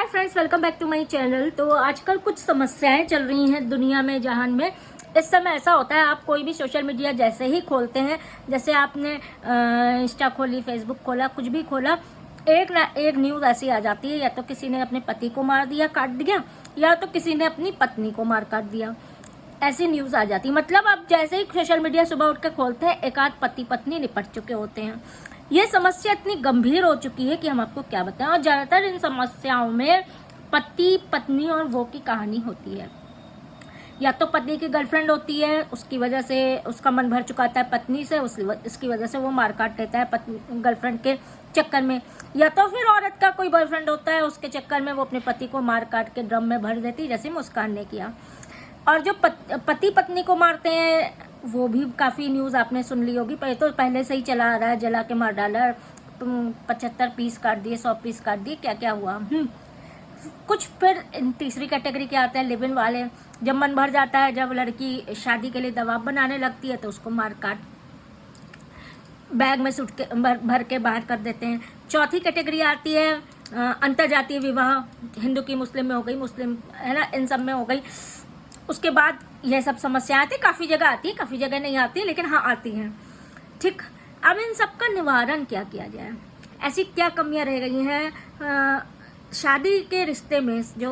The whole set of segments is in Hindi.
Friends, welcome back to my channel. तो आजकल कुछ समस्याएं चल रही हैं दुनिया में, जहान में। इस समय ऐसा होता है, आप कोई भी सोशल मीडिया जैसे ही खोलते हैं, जैसे आपने इंस्टा खोली, फेसबुक खोला, कुछ भी खोला, एक ना एक न्यूज़ ऐसी आ जाती है, या तो किसी ने अपने पति को मार दिया, काट दिया, या तो किसी ने अपनी पत्नी को मार काट दिया। ऐसी न्यूज़ आ जाती है। मतलब आप जैसे ही सोशल मीडिया सुबह उठ कर खोलते हैं, एक आध पति पत्नी निपट चुके होते हैं। ये समस्या इतनी गंभीर हो चुकी है कि हम आपको क्या बताएं। और ज़्यादातर इन समस्याओं में पति पत्नी और वो की कहानी होती है। या तो पति की गर्लफ्रेंड होती है, उसकी वजह से उसका मन भर चुका है पत्नी से, उसकी वजह से वो मार काट लेता है गर्लफ्रेंड के चक्कर में। या तो फिर औरत का कोई बॉयफ्रेंड होता है, उसके चक्कर में वो अपने पति को मार काट के ड्रम में भर देती, जैसे मुस्कान ने किया। और जो पति पत्नी को मारते हैं, वो भी काफ़ी न्यूज़ आपने सुन ली होगी। पहले से ही चला आ रहा है, जला के मार डाला, 75 पीस काट दिए, 100 पीस काट दिए, क्या क्या हुआ। कुछ फिर तीसरी कैटेगरी के आते हैं, लिव इन वाले। जब मन भर जाता है, जब लड़की शादी के लिए दबाव बनाने लगती है, तो उसको मार काट बैग में सुट के भर के बाहर कर देते हैं। चौथी कैटेगरी आती है अंतरजातीय विवाह। हिंदू की मुस्लिम में हो गई, मुस्लिम है ना, इन सब में हो गई। उसके बाद यह सब समस्या आती है, काफ़ी जगह आती है, काफ़ी जगह नहीं आती, लेकिन हाँ आती हैं। ठीक, अब इन सब का निवारण क्या किया जाए? ऐसी क्या कमियां रह गई हैं शादी के रिश्ते में, जो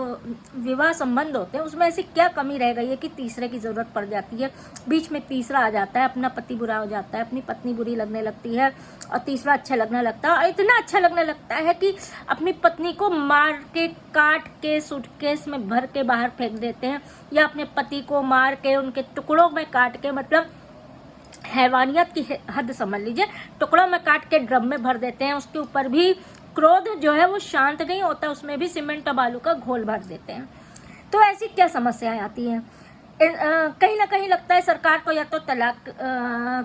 विवाह संबंध होते हैं, उसमें ऐसी क्या कमी रह गई है कि तीसरे की ज़रूरत पड़ जाती है? बीच में तीसरा आ जाता है, अपना पति बुरा हो जाता है, अपनी पत्नी बुरी लगने लगती है, और तीसरा अच्छा लगने लगता है। और इतना अच्छा लगने लगता है कि अपनी पत्नी को मार के, काट के, सूटकेस में भर के बाहर फेंक देते हैं, या अपने पति को मार के, उनके टुकड़ों में काट के, मतलब हैवानियत की हद समझ लीजिए, टुकड़ों में काट के ड्रम में भर देते हैं। उसके ऊपर भी क्रोध जो है वो शांत नहीं होता, उसमें भी सीमेंट और बालू का घोल भर देते हैं। तो ऐसी क्या समस्याएं आती हैं? कहीं ना कहीं लगता है सरकार को या तो तलाक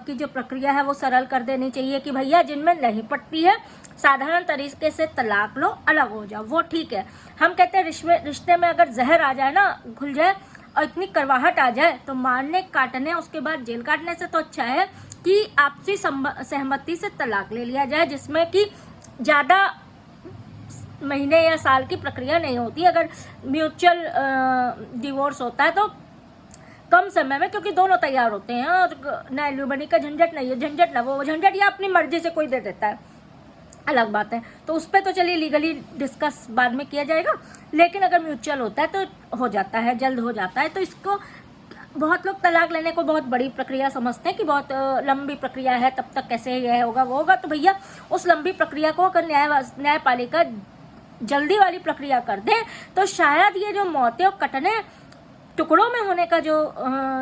की जो प्रक्रिया है वो सरल कर देनी चाहिए, कि भैया जिनमें नहीं पड़ती है, साधारण तरीके से तलाक लो, अलग हो जाओ, वो ठीक है। हम कहते हैं रिश्ते में अगर जहर आ जाए ना, घुल जाए और इतनी करवाहट आ जाए, तो मारने, काटने, उसके बाद जेल काटने से तो अच्छा है कि आपसी सहमति से तलाक ले लिया जाए, जिसमें कि ज़्यादा महीने या साल की प्रक्रिया नहीं होती। अगर म्यूचुअल डिवोर्स होता है तो कम समय में, क्योंकि दोनों तैयार होते हैं, और ना एल्यूमनी का झंझट नहीं है, झंझट ना वो झंझट, या अपनी मर्जी से कोई दे देता है, अलग बात है। तो उस पर तो चलिए लीगली डिस्कस बाद में किया जाएगा, लेकिन अगर म्यूचुअल होता है तो हो जाता है, जल्द हो जाता है। तो इसको बहुत लोग तलाक लेने को बहुत बड़ी प्रक्रिया समझते हैं, कि बहुत लंबी प्रक्रिया है, तब तक कैसे यह होगा वो होगा। तो भैया उस लंबी प्रक्रिया को अगर न्यायपालिका जल्दी वाली प्रक्रिया कर दे, तो शायद ये जो मौतें और कटने, टुकड़ों में होने का जो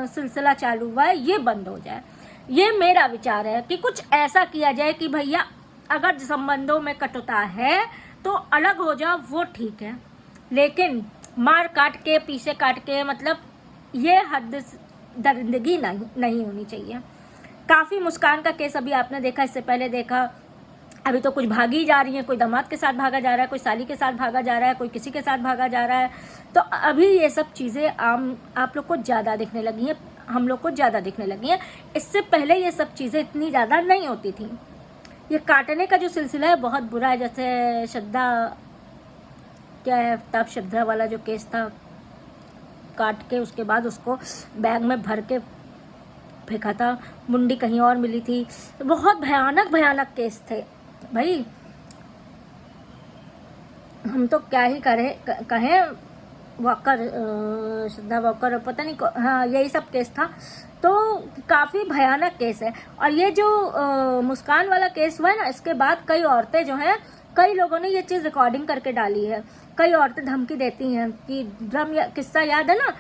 सिलसिला चालू हुआ है, ये बंद हो जाए। ये मेरा विचार है कि कुछ ऐसा किया जाए कि भैया अगर संबंधों में कटुता है तो अलग हो जाओ, वो ठीक है, लेकिन मार काट के, पीछे काट के, मतलब ये हद दरिंदगी नहीं होनी चाहिए। काफ़ी मुस्कान का केस अभी आपने देखा, इससे पहले देखा, अभी तो कुछ भागी जा रही है। कोई दामाद के साथ भागा जा रहा है, कोई साली के साथ भागा जा रहा है, कोई किसी के साथ भागा जा रहा है। तो अभी ये सब चीज़ें आप लोग को ज़्यादा दिखने लगी हैं, हम लोग को ज़्यादा दिखने लगी हैं। इससे पहले ये सब चीज़ें इतनी ज़्यादा नहीं होती थी। ये काटने का जो सिलसिला है बहुत बुरा है। जैसे श्रद्धा, क्या है, तब श्रद्धा वाला जो केस था, काट के उसके बाद उसको बैग में भर के फेंका था, मुंडी कहीं और मिली थी। बहुत भयानक भयानक केस थे भाई। हम तो क्या ही कहें, वॉकर, श्रद्धा वॉकर, पता नहीं, हाँ यही सब केस था। तो काफ़ी भयानक केस है। और ये जो मुस्कान वाला केस हुआ है ना, इसके बाद कई औरतें जो हैं, कई लोगों ने ये चीज़ रिकॉर्डिंग करके डाली है। कई औरतें धमकी देती हैं कि ड्रम, किस्सा याद है ना,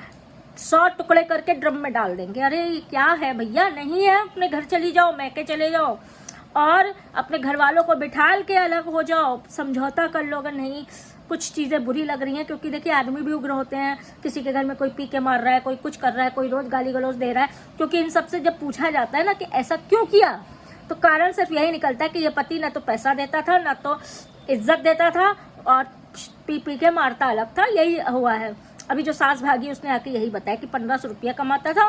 100 टुकड़े करके ड्रम में डाल देंगे। अरे क्या है भैया, नहीं है, अपने घर चली जाओ, मैके चले जाओ, और अपने घर वालों को बिठाल के अलग हो जाओ, समझौता कर लो। अगर नहीं, कुछ चीज़ें बुरी लग रही हैं, क्योंकि देखिए आदमी भी उग्र होते हैं। किसी के घर में कोई पी के मार रहा है, कोई कुछ कर रहा है, कोई रोज़ गाली गलौज दे रहा है, क्योंकि इन सबसे जब पूछा जाता है ना कि ऐसा क्यों किया, तो कारण सिर्फ यही निकलता है कि ये पति ना तो पैसा देता था, ना तो इज्जत देता था, और पी के मारता अलग था। यही हुआ है। अभी जो सास भागी, उसने आके यही बताया कि 1500 रुपया कमाता था,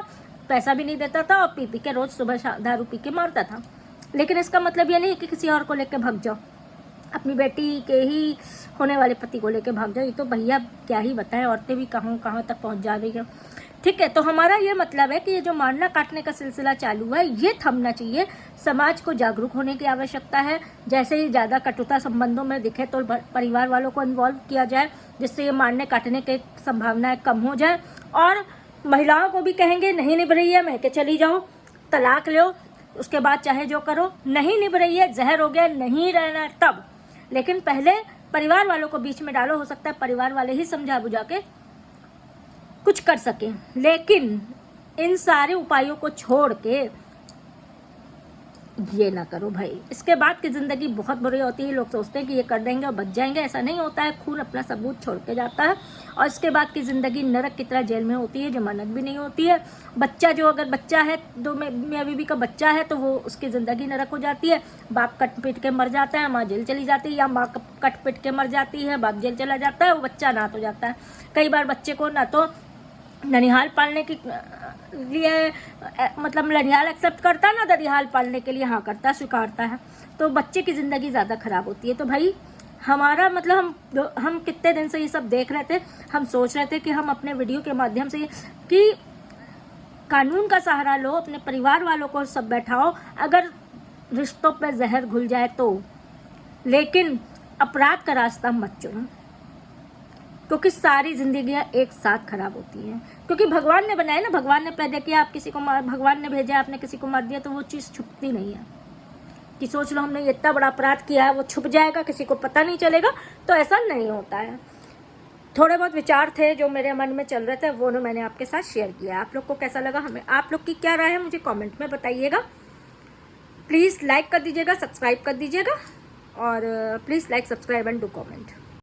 पैसा भी नहीं देता था, और पी के रोज़ सुबह दारू पी के मारता था। लेकिन इसका मतलब ये नहीं कि किसी और को लेकर भग जाओ। अपनी बेटी के ही होने वाले पति को लेके भाग जाओ। ये तो भैया क्या ही बताएं, औरतें भी कहाँ कहाँ तक पहुँच जा रही है। ठीक है, तो हमारा ये मतलब है कि ये जो मारना काटने का सिलसिला चालू है ये थमना चाहिए। समाज को जागरूक होने की आवश्यकता है। जैसे ही ज़्यादा कटुता संबंधों में दिखे तो परिवार वालों को इन्वॉल्व किया जाए, जिससे ये मारने काटने की संभावनाएं कम हो जाए। और महिलाओं को भी कहेंगे नहीं निभ रही है, महके चली जाओ, तलाक लो, उसके बाद चाहे जो करो। नहीं निभ रही है, जहर हो गया, नहीं रहना है तब, लेकिन पहले परिवार वालों को बीच में डालो। हो सकता है परिवार वाले ही समझा बुझा के कुछ कर सके, लेकिन इन सारे उपायों को छोड़ के ये ना करो भाई। इसके बाद की ज़िंदगी बहुत बुरी होती है। लोग सोचते हैं कि ये कर देंगे और बच जाएंगे, ऐसा नहीं होता है। खून अपना सबूत छोड़ के जाता है और इसके बाद की ज़िंदगी नरक की तरह जेल में होती है, जमानत भी नहीं होती है। बच्चा जो अगर बच्चा है, दो मियाँ बीवी का बच्चा है, तो वो उसकी ज़िंदगी नरक हो जाती है। बाप कट पीट के मर जाता है, माँ जेल चली जाती है, या माँ कट पीट के मर जाती है, बाप जेल चला जाता है, वो बच्चा अनाथ हो जाता है। कई बार बच्चे को ना तो ननिहाल पालने के लिए मतलब ननिहाल एक्सेप्ट करता है, ना दरिहाल पालने के लिए हाँ करता, स्वीकारता है, तो बच्चे की ज़िंदगी ज़्यादा ख़राब होती है। तो भाई हमारा मतलब हम कितने दिन से ये सब देख रहे थे, हम सोच रहे थे कि हम अपने वीडियो के माध्यम से कि कानून का सहारा लो, अपने परिवार वालों को सब बैठाओ, अगर रिश्तों पर जहर घुल जाए तो, लेकिन अपराध का रास्ता मत चुनो, क्योंकि सारी जिंदगियां एक साथ खराब होती हैं। क्योंकि भगवान ने बनाया ना, भगवान ने पैदा किया, आप किसी को भगवान ने भेजा, आपने किसी को मार दिया, तो वो चीज़ छुपती नहीं है कि सोच लो हमने इतना बड़ा अपराध किया है वो छुप जाएगा, किसी को पता नहीं चलेगा, तो ऐसा नहीं होता है। थोड़े बहुत विचार थे जो मेरे मन में चल रहे थे, वो मैंने आपके साथ शेयर किया। आप लोग को कैसा लगा, हमें आप लोग की क्या राय है मुझे कमेंट में बताइएगा। प्लीज़ लाइक कर दीजिएगा, सब्सक्राइब कर दीजिएगा, और please like, subscribe and do comment.